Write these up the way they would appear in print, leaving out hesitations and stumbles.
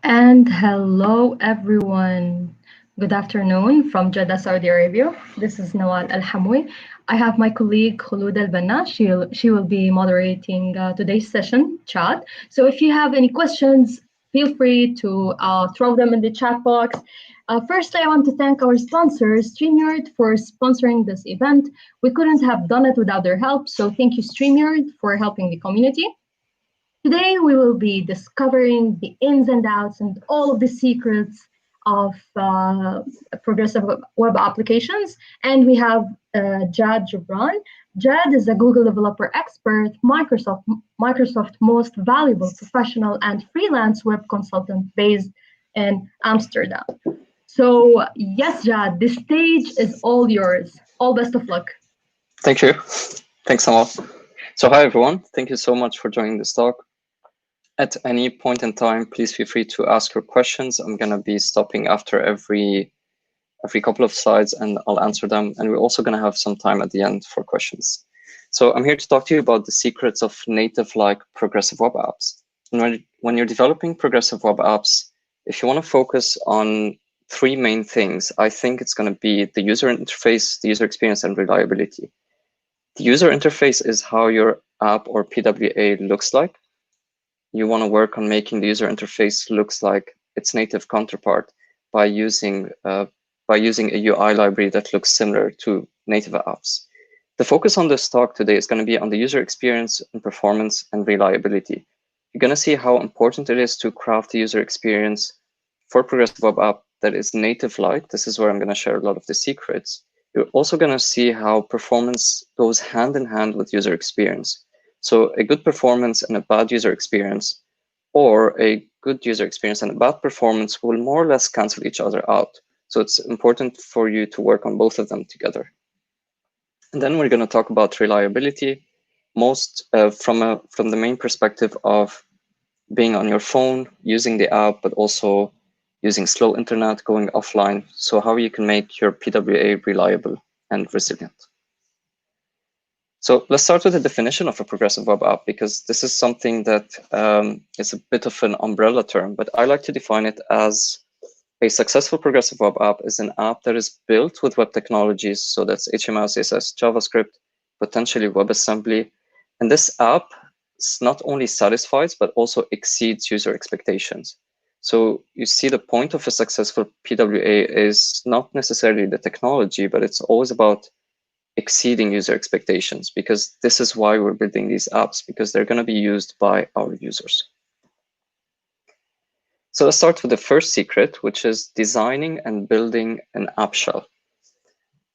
And hello, everyone. Good afternoon from Jeddah, Saudi Arabia. This is Nawal Al Hamoui. I have my colleague Khulud Al Banna. She will be moderating today's session chat. So if you have any questions, feel free to throw them in the chat box. Firstly, I want to thank our sponsors, StreamYard, for sponsoring this event. We couldn't have done it without their help, so thank you, StreamYard, for helping the community. Today, we will be discovering the ins and outs and all of the secrets of progressive web applications. And we have Jad Joubran. Jad is a Google developer expert, Microsoft most valuable professional and freelance web consultant based in Amsterdam. So, yes, Jad, the stage is all yours. All best of luck. Thank you. Thanks a lot. So hi, everyone. Thank you so much for joining this talk. At any point in time, please feel free to ask your questions. I'm going to be stopping after every couple of slides and I'll answer them. And we're also going to have some time at the end for questions. So I'm here to talk to you about the secrets of native-like progressive web apps. And when you're developing progressive web apps, if you want to focus on three main things, I think it's going to be the user interface, the user experience, and reliability. The user interface is how your app or PWA looks like. You want to work on making the user interface looks like its native counterpart by using a UI library that looks similar to native apps. The focus on this talk today is going to be on the user experience and performance and reliability. You're going to see how important it is to craft the user experience for progressive web app that is native-like. This is where I'm going to share a lot of the secrets. You're also going to see how performance goes hand in hand with user experience. So a good performance and a bad user experience, or a good user experience and a bad performance, will more or less cancel each other out. So it's important for you to work on both of them together. And then we're going to talk about reliability, most from the main perspective of being on your phone, using the app, but also using slow internet, going offline. So how you can make your PWA reliable and resilient. So let's start with the definition of a progressive web app, because this is something that is a bit of an umbrella term, but I like to define it as a successful progressive web app is an app that is built with web technologies. So that's HTML, CSS, JavaScript, potentially WebAssembly. And this app not only satisfies, but also exceeds user expectations. So you see the point of a successful PWA is not necessarily the technology, but it's always about exceeding user expectations, because this is why we're building these apps, because they're going to be used by our users. So let's start with the first secret, which is designing and building an app shell.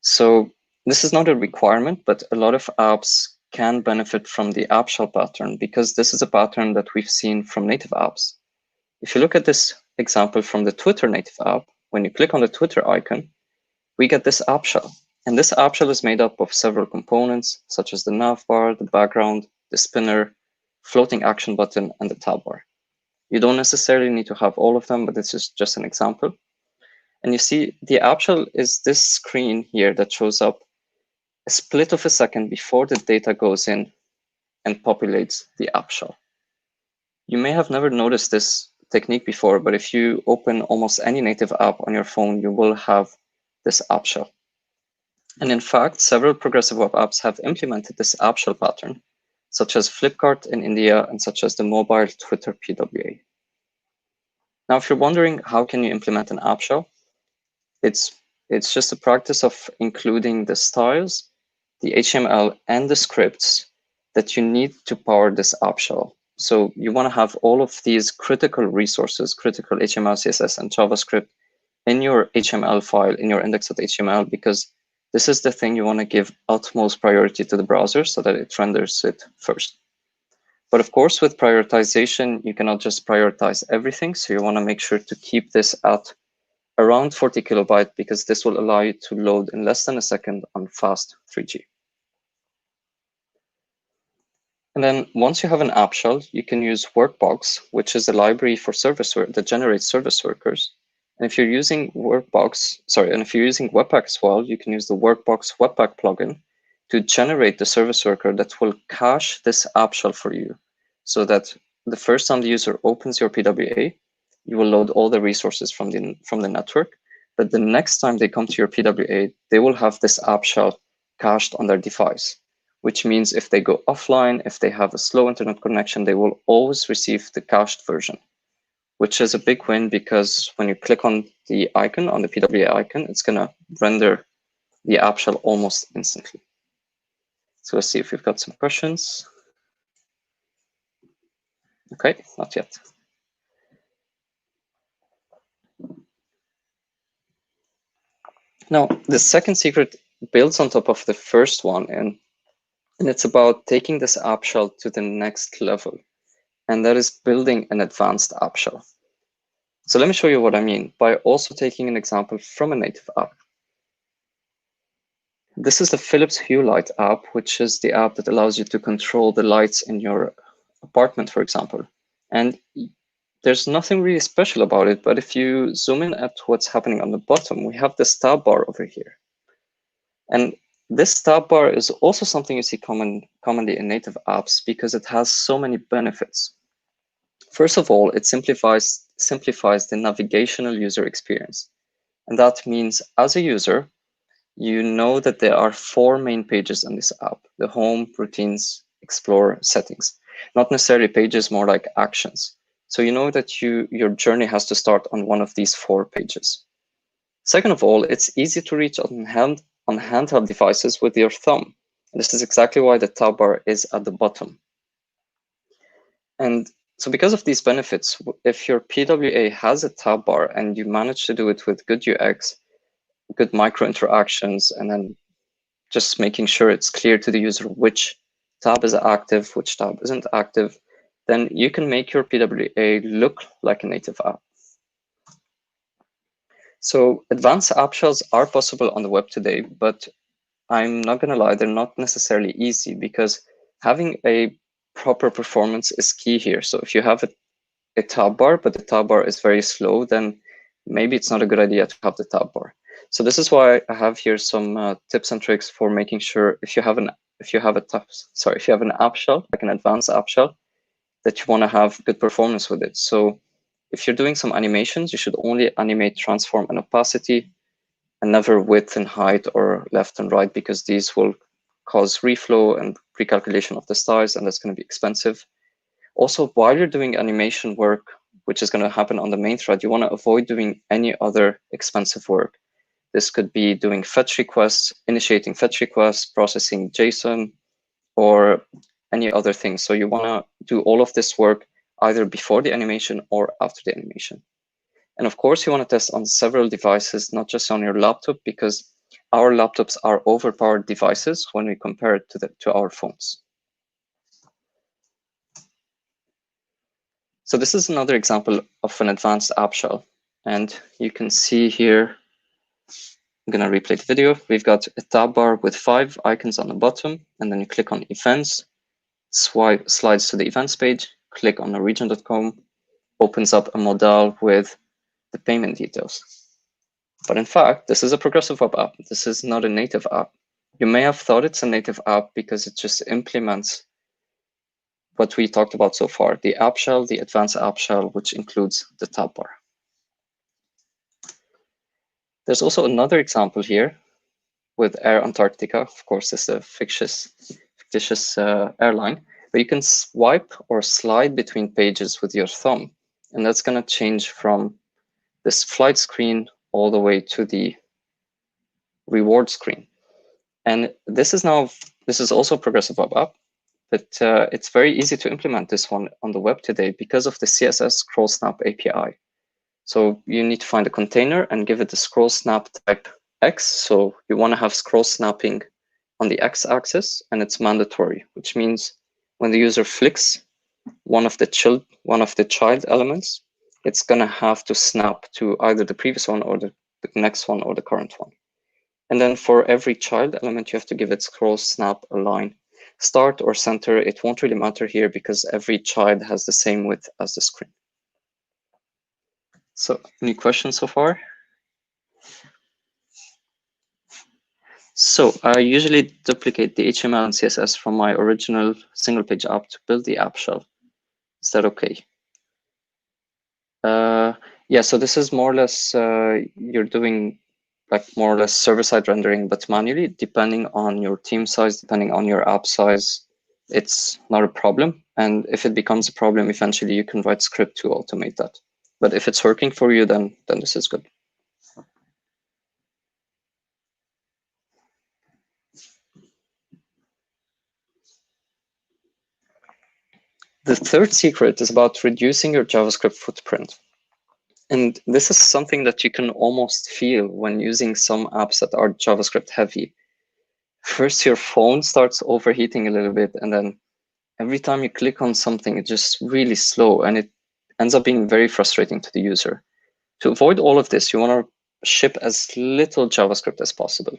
So this is not a requirement, but a lot of apps can benefit from the app shell pattern, because this is a pattern that we've seen from native apps. If you look at this example from the Twitter native app, when you click on the Twitter icon, we get this app shell. And this app shell is made up of several components, such as the nav bar, the background, the spinner, floating action button, and the tab bar. You don't necessarily need to have all of them, but this is just an example. And you see the app shell is this screen here that shows up a split of a second before the data goes in and populates the app shell. You may have never noticed this technique before, but if you open almost any native app on your phone, you will have this app shell. And in fact, several progressive web apps have implemented this app shell pattern, such as Flipkart in India and such as the mobile Twitter PWA. Now, if you're wondering how can you implement an app shell, it's just a practice of including the styles, the HTML, and the scripts that you need to power this app shell. So you want to have all of these critical resources, critical HTML, CSS, and JavaScript in your HTML file, in your index.html, because this is the thing you want to give utmost priority to the browser so that it renders it first. But of course, with prioritization, you cannot just prioritize everything. So you want to make sure to keep this at around 40 kilobytes, because this will allow you to load in less than a second on fast 3G. And then once you have an app shell, you can use Workbox, which is a library for that generates service workers. And if you're using if you're using Webpack as well, you can use the Workbox Webpack plugin to generate the service worker that will cache this app shell for you, so that the first time the user opens your PWA, you will load all the resources from the network. But the next time they come to your PWA, they will have this app shell cached on their device, which means if they go offline, if they have a slow internet connection, they will always receive the cached version, which is a big win because when you click on the icon, on the PWA icon, it's going to render the app shell almost instantly. So let's see if we've got some questions. Okay, not yet. Now, the second secret builds on top of the first one, and it's about taking this app shell to the next level, and that is building an advanced app shell. So let me show you what I mean by also taking an example from a native app. This is the Philips Hue Light app, which is the app that allows you to control the lights in your apartment, for example. And there's nothing really special about it, but if you zoom in at what's happening on the bottom, we have this tab bar over here. And this tab bar is also something you see commonly in native apps because it has so many benefits. First of all, it simplifies the navigational user experience. And that means as a user, you know that there are 4 main pages on this app: the home, routines, explore, settings. Not necessarily pages, more like actions. So you know that your journey has to start on one of these 4 pages. Second of all, it's easy to reach on handheld devices with your thumb. This is exactly why the tab bar is at the bottom. And so because of these benefits, if your PWA has a tab bar and you manage to do it with good UX, good micro interactions, and then just making sure it's clear to the user which tab is active, which tab isn't active, then you can make your PWA look like a native app. So advanced app shells are possible on the web today, but I'm not going to lie, they're not necessarily easy because having a proper performance is key here. So if you have a tab bar, but the tab bar is very slow, then maybe it's not a good idea to have the tab bar. So this is why I have here some tips and tricks for making sure if you have an app shell, like an advanced app shell, that you want to have good performance with it. So if you're doing some animations, you should only animate transform and opacity, and never width and height or left and right, because these will cause reflow and recalculation of the styles, and that's going to be expensive. Also, while you're doing animation work, which is going to happen on the main thread, you want to avoid doing any other expensive work. This could be doing fetch requests, initiating fetch requests, processing JSON, or any other thing. So you want to do all of this work either before the animation or after the animation. And of course, you want to test on several devices, not just on your laptop, because our laptops are overpowered devices when we compare it to our phones. So this is another example of an advanced app shell. And you can see here, I'm going to replay the video. We've got a tab bar with 5 icons on the bottom, and then you click on events, slides to the events page, click on Norwegian.com, opens up a modal with the payment details. But in fact, this is a progressive web app. This is not a native app. You may have thought it's a native app because it just implements what we talked about so far, the app shell, the advanced app shell, which includes the tab bar. There's also another example here with Air Antarctica. Of course, it's a fictitious airline, but you can swipe or slide between pages with your thumb, and that's going to change from this flight screen all the way to the reward screen. And this is also a progressive web app, but it's very easy to implement this one on the web today because of the CSS scroll snap API. So you need to find a container and give it the scroll snap type X. So you want to have scroll snapping on the X axis, and it's mandatory, which means when the user flicks one of the child elements, it's going to have to snap to either the previous one or the next one or the current one. And then for every child element, you have to give it scroll snap align. Start or center, it won't really matter here because every child has the same width as the screen. So any questions so far? So I usually duplicate the HTML and CSS from my original single page app to build the app shell. Is that okay? Yeah, so this is more or less, you're doing like more or less server-side rendering, but manually, depending on your team size, depending on your app size, it's not a problem. And if it becomes a problem, eventually you can write script to automate that. But if it's working for you, then this is good. The third secret is about reducing your JavaScript footprint. And this is something that you can almost feel when using some apps that are JavaScript heavy. First, your phone starts overheating a little bit, and then every time you click on something, it's just really slow, and it ends up being very frustrating to the user. To avoid all of this, you want to ship as little JavaScript as possible.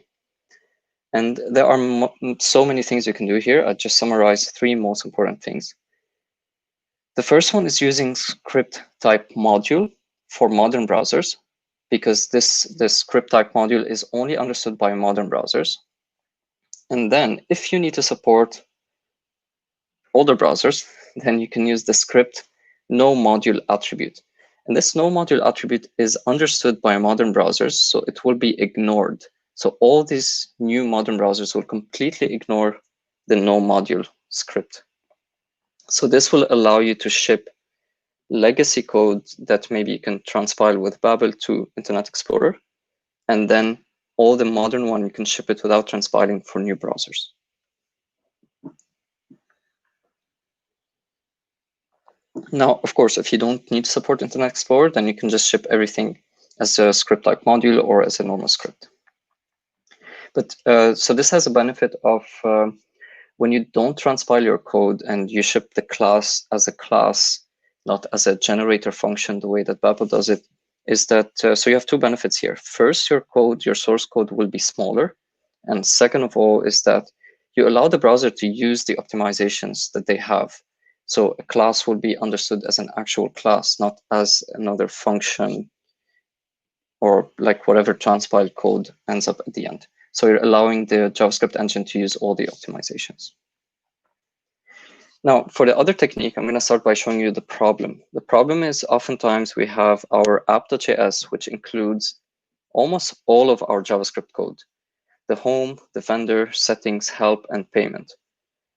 And there are so many things you can do here. I just summarize 3 most important things. The first one is using script type module for modern browsers, because this script type module is only understood by modern browsers. And then if you need to support older browsers, then you can use the script no module attribute. And this no module attribute is understood by modern browsers, so it will be ignored. So all these new modern browsers will completely ignore the no module script. So this will allow you to ship legacy code that maybe you can transpile with Babel to Internet Explorer, and then all the modern one, you can ship it without transpiling for new browsers. Now, of course, if you don't need to support Internet Explorer, then you can just ship everything as a script-like module or as a normal script. But so this has a benefit of when you don't transpile your code and you ship the class as a class, not as a generator function, the way that Babel does it, is that, so you have 2 benefits here. First, your code, your source code will be smaller. And second of all is that you allow the browser to use the optimizations that they have. So a class will be understood as an actual class, not as another function or like whatever transpiled code ends up at the end. So you're allowing the JavaScript engine to use all the optimizations. Now, for the other technique, I'm going to start by showing you the problem. The problem is oftentimes we have our app.js, which includes almost all of our JavaScript code: the home, the vendor, settings, help, and payment.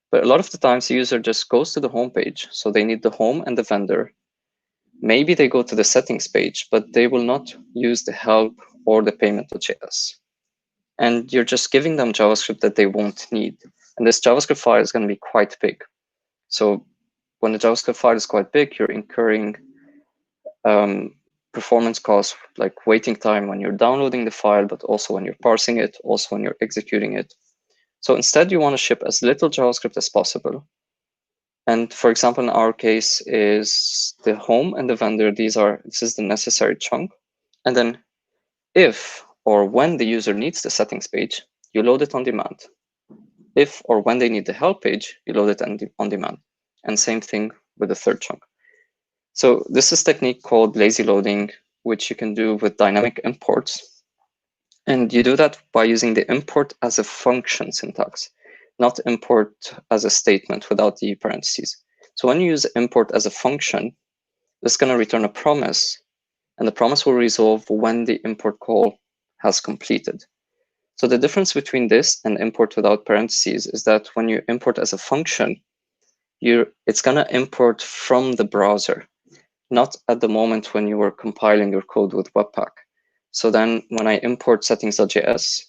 But a lot of the times the user just goes to the home page. So they need the home and the vendor. Maybe they go to the settings page, but they will not use the help or the payment.js. And you're just giving them JavaScript that they won't need. And this JavaScript file is going to be quite big. So when the JavaScript file is quite big, you're incurring performance costs, like waiting time when you're downloading the file, but also when you're parsing it, also when you're executing it. So instead, you want to ship as little JavaScript as possible. And for example, in our case is the home and the vendor. This is the necessary chunk. And then if or when the user needs the settings page, you load it on demand. If or when they need the help page, you load it on demand. And same thing with the third chunk. So this is a technique called lazy loading, which you can do with dynamic imports. And you do that by using the import as a function syntax, not import as a statement without the parentheses. So when you use import as a function, this is going to return a promise, and the promise will resolve when the import call has completed. So the difference between this and import without parentheses is that when you import as a function, it's going to import from the browser, not at the moment when you were compiling your code with Webpack. So then when I import settings.js,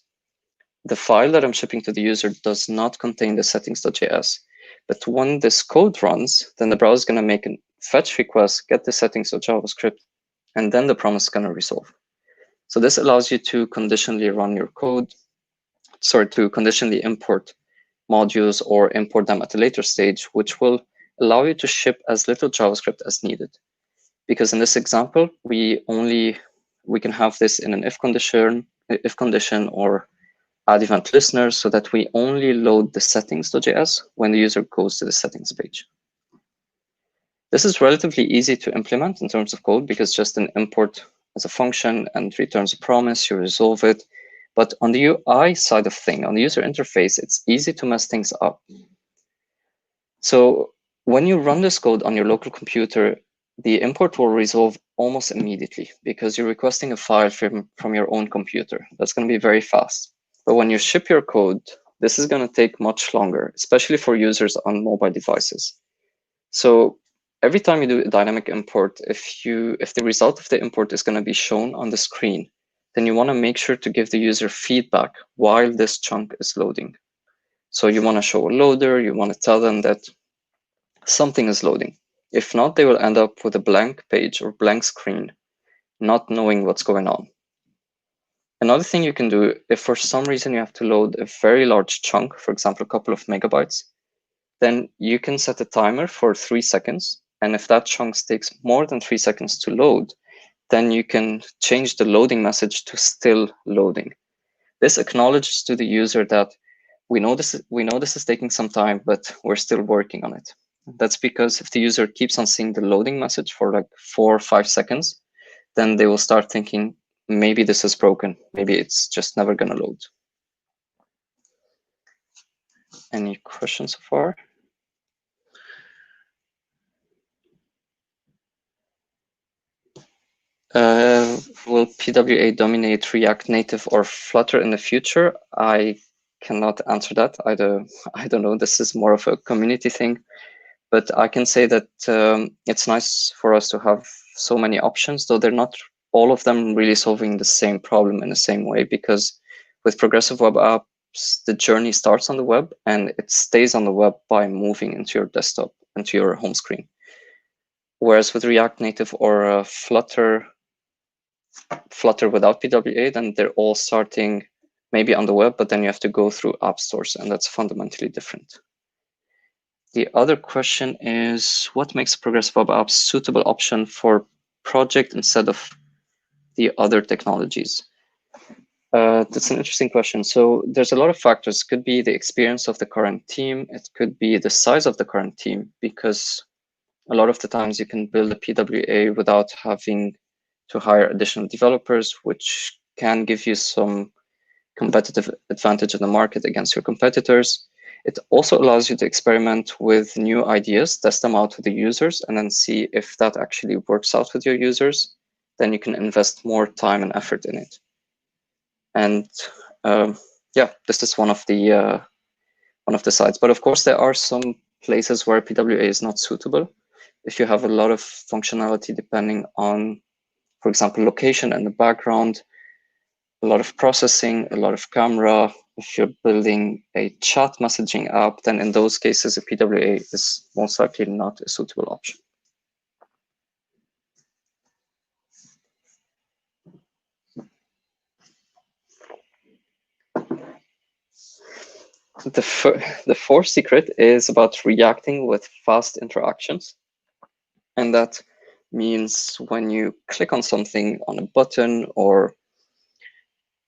the file that I'm shipping to the user does not contain the settings.js. But when this code runs, then the browser is going to make a fetch request, get the settings.javascript, and then the promise is going to resolve. So this allows you to conditionally run your code, to conditionally import modules or import them at a later stage, which will allow you to ship as little JavaScript as needed. Because in this example, we can have this in an if condition or add event listener, so that we only load the settings.js when the user goes to the settings page. This is relatively easy to implement in terms of code because just an import as a function and returns a promise, you resolve it. But on the UI side of thing, on the user interface, it's easy to mess things up. So when you run this code on your local computer, the import will resolve almost immediately because you're requesting a file from your own computer. That's going to be very fast. But when you ship your code, this is going to take much longer, especially for users on mobile devices. So every time you do a dynamic import, if the result of the import is going to be shown on the screen, then you want to make sure to give the user feedback while this chunk is loading. So you want to show a loader, you want to tell them that something is loading. If not, they will end up with a blank page or blank screen, not knowing what's going on. Another thing you can do, if for some reason you have to load a very large chunk, for example, a couple of megabytes, then you can set a timer for 3 seconds. And if that chunk takes more than 3 seconds to load, then you can change the loading message to still loading. This acknowledges to the user that we know this is taking some time, but we're still working on it. That's because if the user keeps on seeing the loading message for like 4 or 5 seconds, then they will start thinking, maybe this is broken. Maybe it's just never going to load. Any questions so far? Will PWA dominate React Native or Flutter in the future? I cannot answer that. I don't know. This is more of a community thing. But I can say that it's nice for us to have so many options, though they're not all of them really solving the same problem in the same way, because with progressive web apps, the journey starts on the web and it stays on the web by moving into your desktop, into your home screen. Whereas with React Native or Flutter without PWA, then they're all starting maybe on the web, but then you have to go through app stores, and that's fundamentally different. The other question is, what makes a progressive web app suitable option for project instead of the other technologies? That's an interesting question. So there's a lot of factors. It could be the experience of the current team. It could be the size of the current team, because a lot of the times you can build a PWA without having to hire additional developers, which can give you some competitive advantage in the market against your competitors. It also allows you to experiment with new ideas, test them out with the users, and then see if that actually works out with your users. Then you can invest more time and effort in it. And yeah, this is one of the sides. But of course, there are some places where PWA is not suitable. If you have a lot of functionality depending on, for example, location and the background, a lot of processing, a lot of camera. If you're building a chat messaging app, then in those cases, a PWA is most likely not a suitable option. The fourth secret is about reacting with fast interactions. And that means when you click on something on a button, or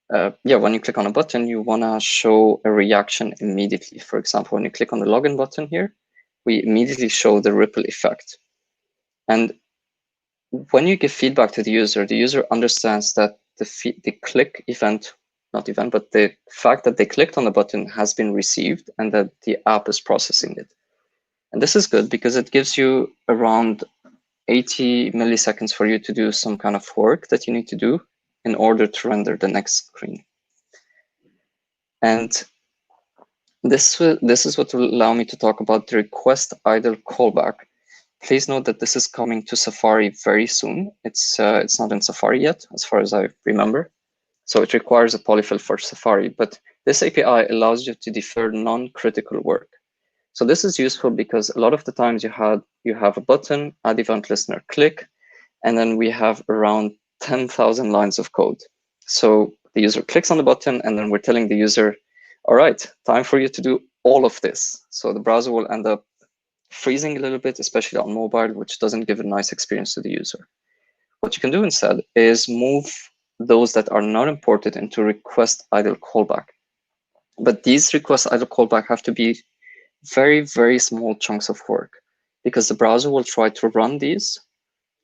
when you click on a button, you want to show a reaction immediately. For example, when you click on the login button here, we immediately show the ripple effect. And when you give feedback to the user understands that the click event, not event, but the fact that they clicked on the button has been received and that the app is processing it. And this is good because it gives you around 80 milliseconds for you to do some kind of work that you need to do in order to render the next screen. And this is what will allow me to talk about the request idle callback. Please note that this is coming to Safari very soon. It's not in Safari yet, as far as I remember. So it requires a polyfill for Safari, but this API allows you to defer non-critical work. So this is useful because a lot of the times you have a button, add event listener, click, and then we have around 10,000 lines of code. So the user clicks on the button, and then we're telling the user, all right, time for you to do all of this. So the browser will end up freezing a little bit, especially on mobile, which doesn't give a nice experience to the user. What you can do instead is move those that are not imported into request idle callback. But these request idle callback have to be very, very small chunks of work, because the browser will try to run these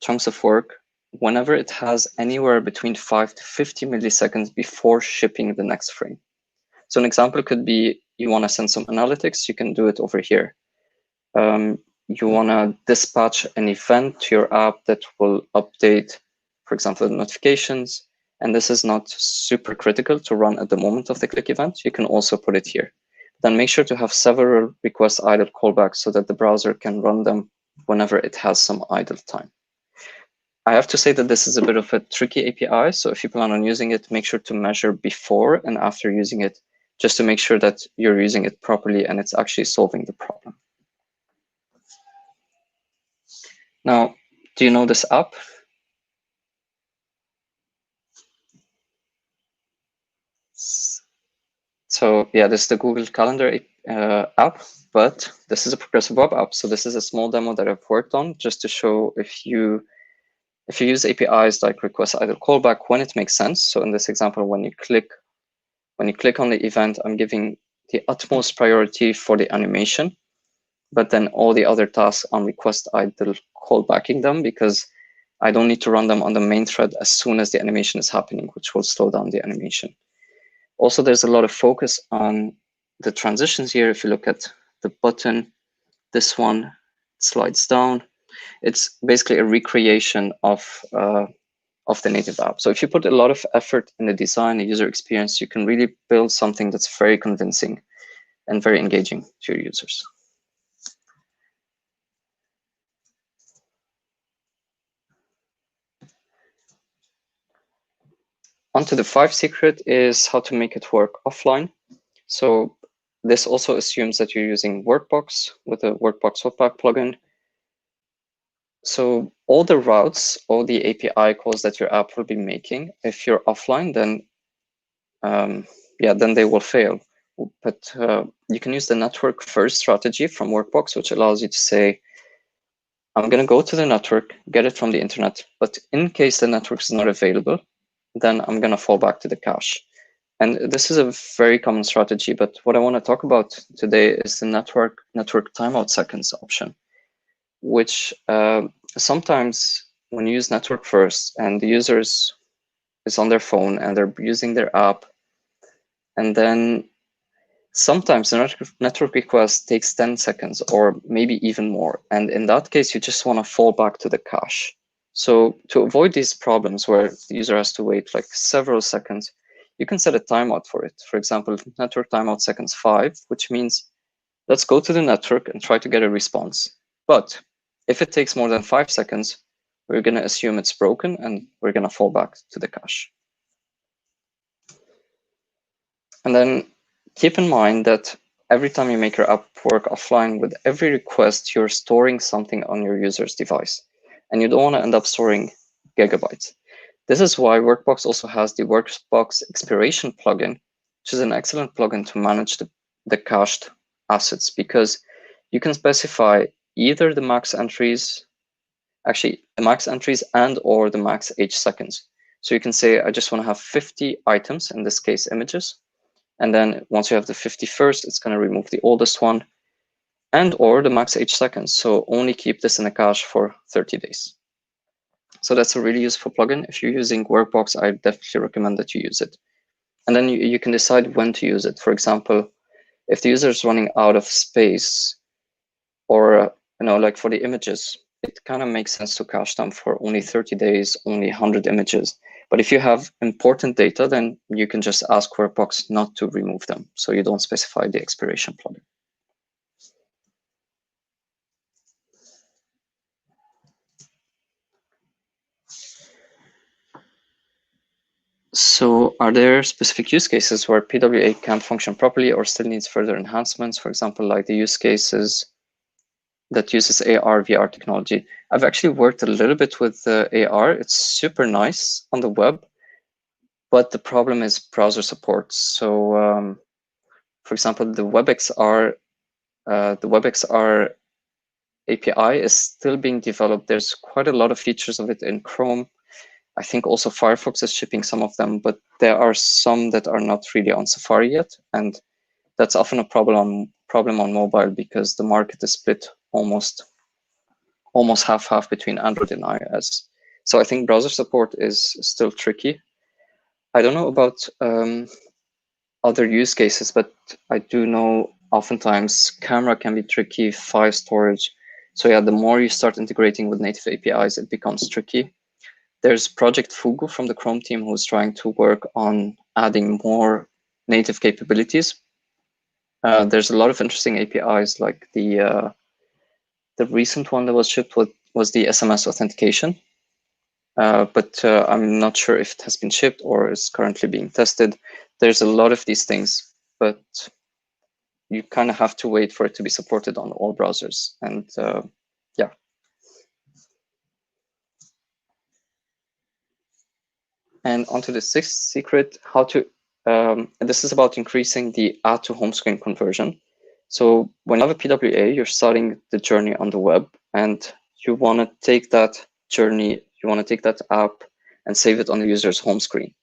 chunks of work whenever it has anywhere between 5 to 50 milliseconds before shipping the next frame. So an example could be you want to send some analytics, you can do it over here. you want to dispatch an event to your app that will update, for example, the notifications. And this is not super critical to run at the moment of the click event. You can also put it here. Then make sure to have several request idle callbacks so that the browser can run them whenever it has some idle time. I have to say that this is a bit of a tricky API. So if you plan on using it, make sure to measure before and after using it, just to make sure that you're using it properly and it's actually solving the problem. Now, do you know this app? So yeah, this is the Google Calendar app, but this is a progressive web app. So this is a small demo that I've worked on just to show if you use APIs like request idle callback when it makes sense. So in this example, when you click on the event, I'm giving the utmost priority for the animation, but then all the other tasks on request idle callbacking them because I don't need to run them on the main thread as soon as the animation is happening, which will slow down the animation. Also, there's a lot of focus on the transitions here. If you look at the button, this one slides down. It's basically a recreation of the native app. So if you put a lot of effort in the design, the user experience, you can really build something that's very convincing and very engaging to your users. Onto the 5th secret is how to make it work offline. So this also assumes that you're using Workbox with a Workbox Webpack plugin. So all the routes, all the API calls that your app will be making, if you're offline, then then they will fail. But you can use the network first strategy from Workbox, which allows you to say, I'm going to go to the network, get it from the internet, but in case the network is not available, then I'm going to fall back to the cache. And this is a very common strategy, but what I want to talk about today is the network timeout seconds option, which sometimes when you use network first and the user is on their phone and they're using their app, and then sometimes the network request takes 10 seconds or maybe even more. And in that case, you just want to fall back to the cache. So to avoid these problems where the user has to wait like several seconds, you can set a timeout for it. For example, network timeout seconds 5, which means let's go to the network and try to get a response. But if it takes more than 5 seconds, we're going to assume it's broken and we're going to fall back to the cache. And then keep in mind that every time you make your app work offline, with every request, you're storing something on your user's device. And you don't want to end up storing gigabytes. This is why Workbox also has the Workbox expiration plugin, which is an excellent plugin to manage the cached assets, because you can specify either the max entries, actually the max entries and or the max age seconds. So you can say, I just want to have 50 items, in this case, images. And then once you have the 51st, it's going to remove the oldest one and or the max age seconds. So only keep this in the cache for 30 days. So that's a really useful plugin. If you're using Workbox, I definitely recommend that you use it. And then you can decide when to use it. For example, if the user is running out of space, or like for the images, it kind of makes sense to cache them for only 30 days, only 100 images. But if you have important data, then you can just ask Workbox not to remove them, so you don't specify the expiration plugin. So are there specific use cases where PWA can't function properly or still needs further enhancements? For example, like the use cases that uses AR, VR technology. I've actually worked a little bit with AR. It's super nice on the web, but the problem is browser support. So for example, the WebXR API is still being developed. There's quite a lot of features of it in Chrome. I think also Firefox is shipping some of them, but there are some that are not really on Safari yet. And that's often a problem on mobile because the market is split almost half-half between Android and iOS. So I think browser support is still tricky. I don't know about other use cases, but I do know oftentimes camera can be tricky, file storage. So yeah, the more you start integrating with native APIs, it becomes tricky. There's Project Fugu from the Chrome team who's trying to work on adding more native capabilities. There's a lot of interesting APIs, like the recent one that was shipped was the SMS authentication. But I'm not sure if it has been shipped or is currently being tested. There's a lot of these things, but you kind of have to wait for it to be supported on all browsers. And yeah. And onto the sixth secret, how to, this is about increasing the add to home screen conversion. So when you have a PWA, you're starting the journey on the web, and you want to take that journey, you want to take that app and save it on the user's home screen.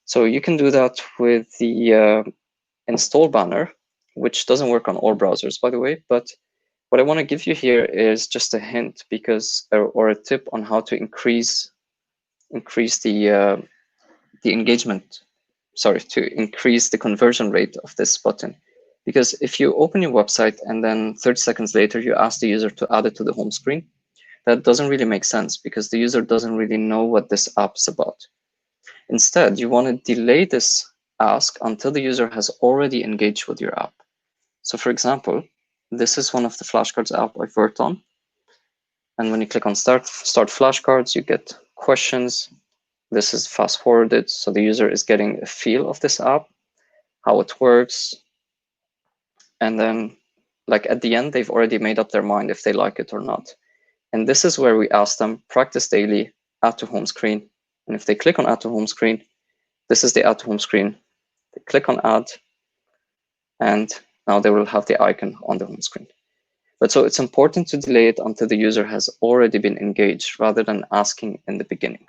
So you can do that with the install banner, which doesn't work on all browsers, by the way. But what I want to give you here is just a hint, because or a tip on how to increase the engagement. Sorry, to increase the conversion rate of this button. Because if you open your website and then 30 seconds later you ask the user to add it to the home screen, that doesn't really make sense because the user doesn't really know what this app is about. Instead, you want to delay this ask until the user has already engaged with your app. So for example, this is one of the flashcards app I've worked on. And when you click on start flashcards, you get questions. This is fast forwarded, so the user is getting a feel of this app, how it works. And then like at the end, they've already made up their mind if they like it or not. And this is where we ask them, practice daily, add to home screen. And if they click on add to home screen, this is the add to home screen. They click on add, and now they will have the icon on the home screen. But so it's important to delay it until the user has already been engaged rather than asking in the beginning.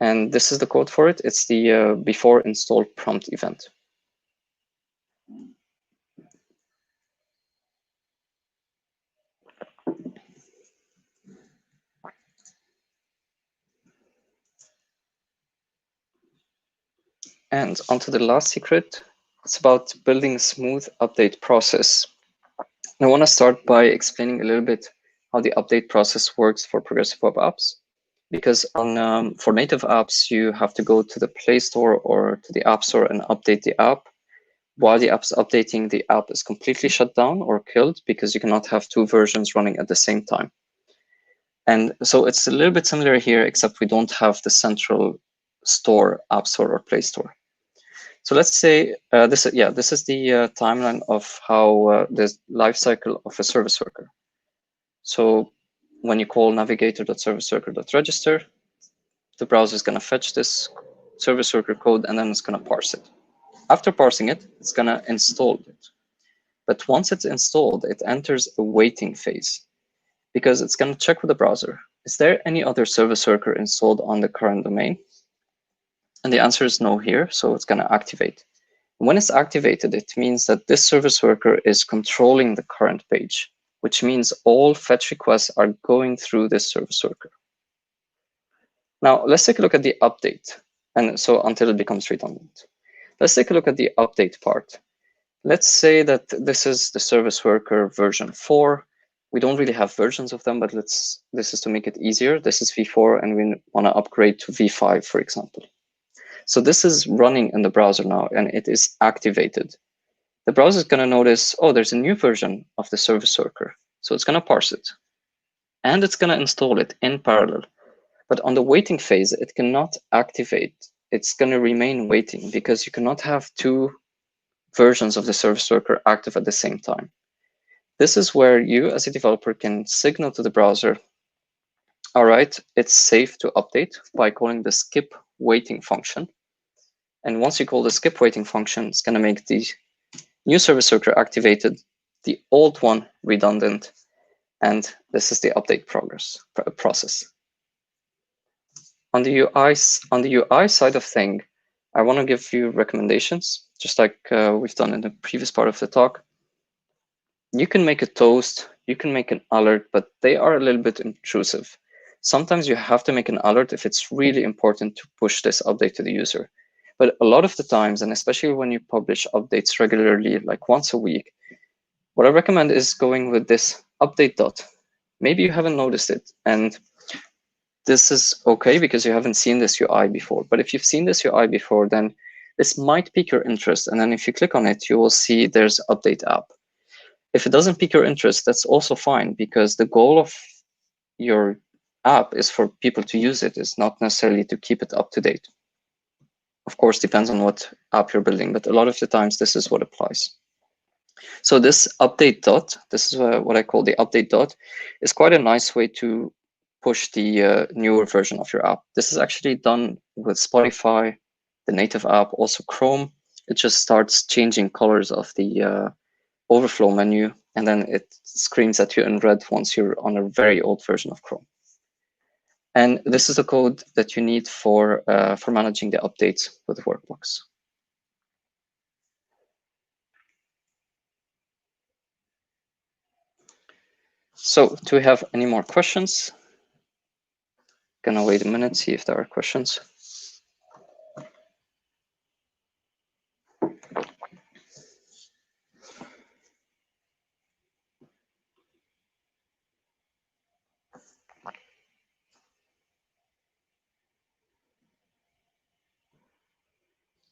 And this is the code for it. It's the before install prompt event. And onto the last secret, it's about building a smooth update process. I want to start by explaining a little bit how the update process works for progressive web apps. Because for native apps, you have to go to the Play Store or to the App Store and update the app. While the app is updating, the app is completely shut down or killed because you cannot have two versions running at the same time. And so it's a little bit similar here, except we don't have the central store, App Store or Play Store. So let's say this is the timeline of how the life cycle of a service worker. So when you call navigator.serviceworker.register, the browser is going to fetch this service worker code and then it's going to parse it. After parsing it, it's going to install it. But once it's installed, it enters a waiting phase because it's going to check with the browser. Is there any other service worker installed on the current domain? And the answer is no here, so it's going to activate. When it's activated, it means that this service worker is controlling the current page, which means all fetch requests are going through this service worker. Now, let's take a look at the update. And so until it becomes redundant. Let's take a look at the update part. Let's say that this is the service worker version 4. We don't really have versions of them, but this is to make it easier. This is v4, and we want to upgrade to v5, for example. So this is running in the browser now, and it is activated. The browser is going to notice, oh, there's a new version of the service worker. So it's going to parse it. And it's going to install it in parallel. But on the waiting phase, it cannot activate. It's going to remain waiting because you cannot have two versions of the service worker active at the same time. This is where you, as a developer, can signal to the browser, all right, it's safe to update by calling the skip waiting function. And once you call the skip waiting function, it's going to make the new service worker activated, the old one redundant, and this is the update process. On the UI side of thing, I want to give you recommendations, just like we've done in the previous part of the talk. You can make a toast, you can make an alert, but they are a little bit intrusive. Sometimes you have to make an alert if it's really important to push this update to the user. But a lot of the times, and especially when you publish updates regularly, like once a week, What I recommend is going with this update dot. Maybe you haven't noticed it, and this is okay because you haven't seen this UI before. But if you've seen this UI before, then this might pique your interest. And then if you click on it, you will see there's update app. If it doesn't pique your interest, that's also fine, because the goal of your app is for people to use it. It's not necessarily to keep it up to date. Of course, depends on what app you're building, but a lot of the times this is what applies. So this update dot, this is what I call the update dot, is quite a nice way to push the newer version of your app. This is actually done with Spotify, the native app, also Chrome. It just starts changing colors of the overflow menu, and then it screams at you in red once you're on a very old version of Chrome. And this is the code that you need for managing the updates with Workbox. So do we have any more questions? Gonna wait a minute, see if there are questions.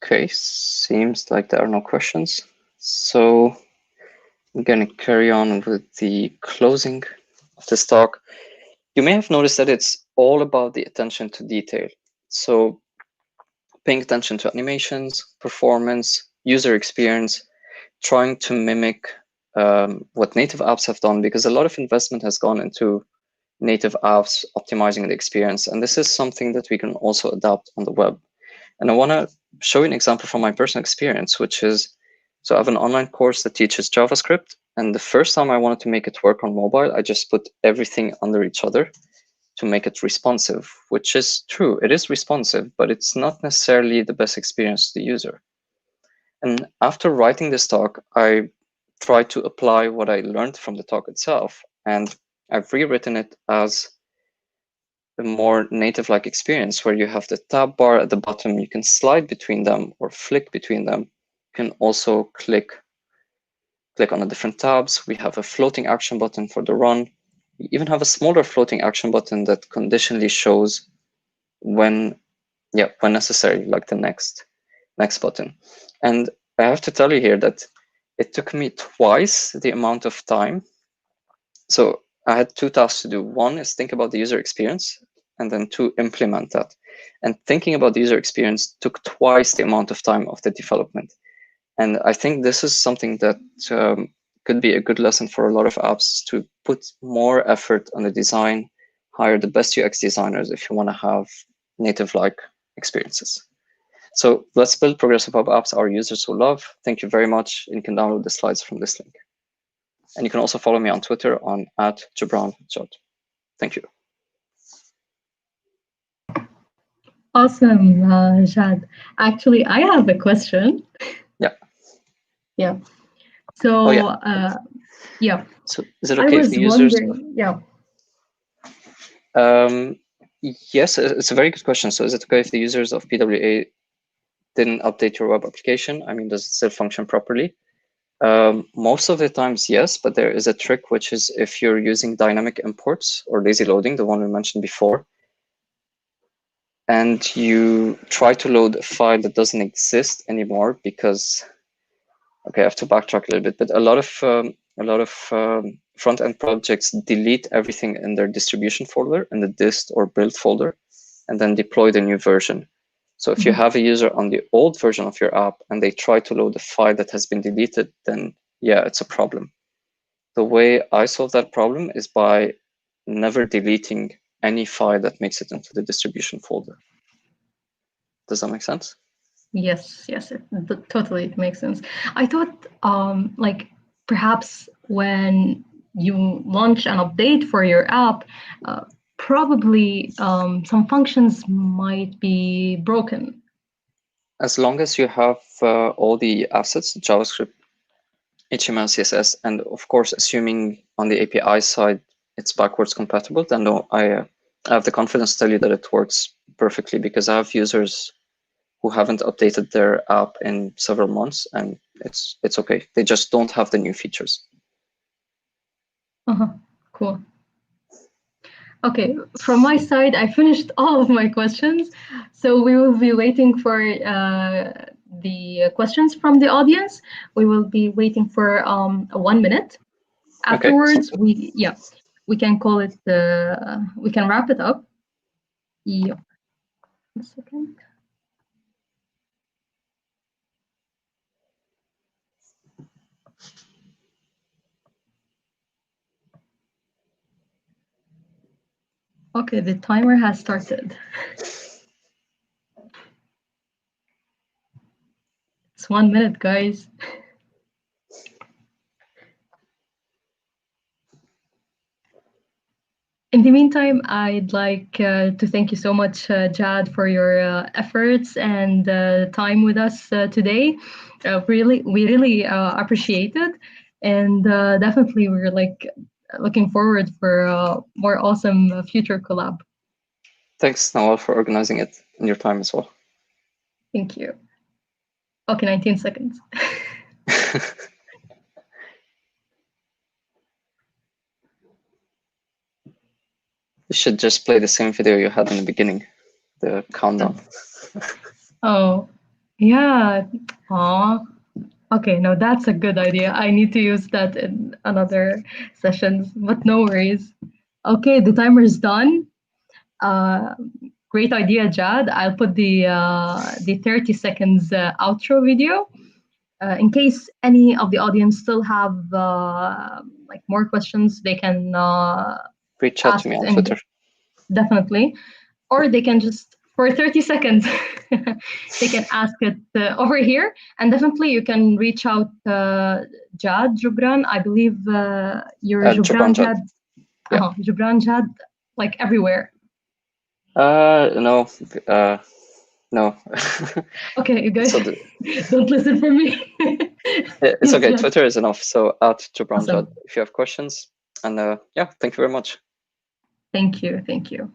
Okay, seems like there are no questions. So I'm gonna carry on with the closing of this talk. You may have noticed that it's all about the attention to detail. So paying attention to animations, performance, user experience, trying to mimic what native apps have done, because a lot of investment has gone into native apps optimizing the experience. And this is something that we can also adapt on the web. And I want to show you an example from my personal experience, which is, so I have an online course that teaches JavaScript. And the first time I wanted to make it work on mobile, I just put everything under each other to make it responsive, which is true. It is responsive, but it's not necessarily the best experience to the user. And after writing this talk, I tried to apply what I learned from the talk itself. And I've rewritten it as a more native-like experience where you have the tab bar at the bottom. You can slide between them or flick between them. You can also click on the different tabs. We have a floating action button for the run. We even have a smaller floating action button that conditionally shows when necessary, like the next button. And I have to tell you here that it took me twice the amount of time. So I had two tasks to do. One is think about the user experience, and then two, implement that. And thinking about the user experience took twice the amount of time of the development. And I think this is something that could be a good lesson for a lot of apps, to put more effort on the design, hire the best UX designers if you want to have native-like experiences. So let's build progressive web apps our users will love. Thank you very much. And you can download the slides from this link. And you can also follow me on Twitter on @JoubranJad. Thank you. Awesome, Jad. Actually, I have a question. Yeah. Yeah. So, oh, yeah. Yeah. So is it okay if the users? Yeah. Yes, it's a very good question. So is it okay if the users of PWA didn't update your web application? I mean, does it still function properly? Most of the times, yes, but there is a trick, which is if you're using dynamic imports or lazy loading, the one we mentioned before, and you try to load a file that doesn't exist anymore because, okay, I have to backtrack a little bit, but a lot of front-end projects delete everything in their distribution folder, in the dist or build folder, and then deploy the new version. So if you have a user on the old version of your app and they try to load a file that has been deleted, then yeah, it's a problem. The way I solve that problem is by never deleting any file that makes it into the distribution folder. Does that make sense? Yes, it totally makes sense. I thought like perhaps when you launch an update for your app, probably some functions might be broken. As long as you have all the assets, JavaScript, HTML, CSS, and of course, assuming on the API side it's backwards compatible, then no, I have the confidence to tell you that it works perfectly, because I have users who haven't updated their app in several months, and it's okay. They just don't have the new features. Cool. Okay, from my side, I finished all of my questions. So we will be waiting for the questions from the audience. We will be waiting for 1 minute. Okay, sounds Afterwards, good. we can call it, we can wrap it up. Yeah, a second. Okay, the timer has started. It's 1 minute, guys. In the meantime, I'd like to thank you so much, Jad, for your efforts and time with us today. We really appreciate it, and definitely we're like looking forward for more awesome future collab. Thanks, Nawal, for organizing it in your time as well. Thank you. Okay, 19 seconds. You should just play the same video you had in the beginning, the countdown. Oh, yeah. Aw. Okay, no, that's a good idea. I need to use that in another sessions, but no worries. Okay, the timer is done. Uh, Great idea, Jad. I'll put the 30 seconds outro video. In case any of the audience still have like more questions, they can Reach out to ask me it on in Twitter. definitely, or they can just for 30 seconds they can ask it over here, and definitely you can reach out Jad Joubran. I believe you're Joubran Joubran Jad. Jad. Yeah. Joubran Jad, like everywhere. No. No. Okay, you guys, So don't listen for me. it's Yes, okay. Jad. Twitter is enough. So at Joubran Jad Awesome. if you have questions. And yeah, thank you very much. Thank you. Thank you.